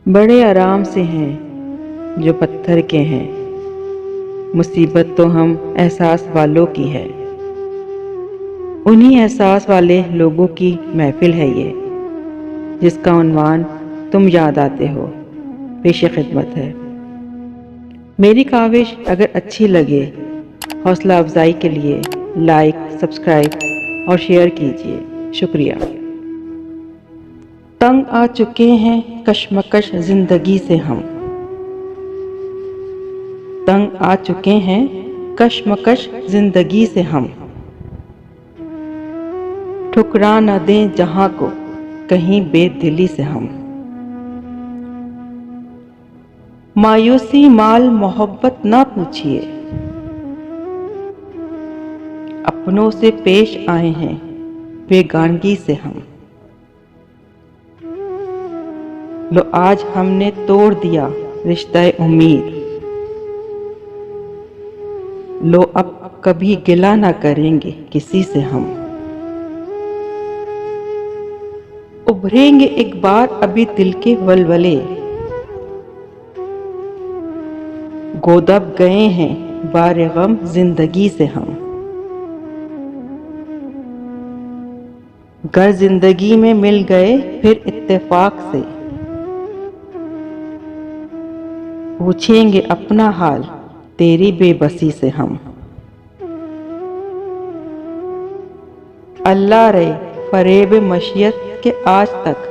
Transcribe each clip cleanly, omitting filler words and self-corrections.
बड़े आराम से हैं जो पत्थर के हैं। मुसीबत तो हम एहसास वालों की है। उन्हीं एहसास वाले लोगों की महफिल है ये, जिसका उन्वान तुम याद आते हो। पेश खिदमत है। मेरी काविश अगर अच्छी लगे, हौसला अफजाई के लिए लाइक, सब्सक्राइब और शेयर कीजिए। शुक्रिया। तंग आ चुके हैं कशमकश जिंदगी से हम। तंग आ चुके हैं कशमकश जिंदगी से हम। ठुकरा न दें जहां को कहीं बेदिली से हम। मायूसी माल मोहब्बत ना पूछिए, अपनों से पेश आए हैं बेगानगी से हम। लो आज हमने तोड़ दिया रिश्ता उम्मीद, लो अब कभी गिला ना करेंगे किसी से हम। उभरेंगे एक बार अभी दिल के वलवले, गोदब गए हैं बारे गम जिंदगी से हम। गर जिंदगी में मिल गए फिर इत्तेफाक से, पूछेंगे अपना हाल तेरी बेबसी से हम। अल्लाह रे फरेब मशियत के आज तक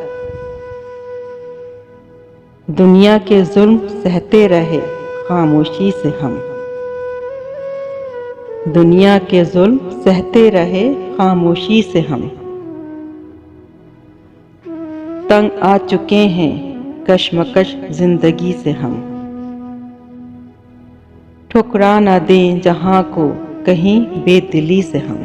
दुनिया के जुल्म सहते रहे खामोशी से हम। दुनिया के जुल्म सहते रहे खामोशी से हम। तंग आ चुके हैं कशमकश जिंदगी से हम। ठुकरा न दें जहां को कहीं बेदिली से हम।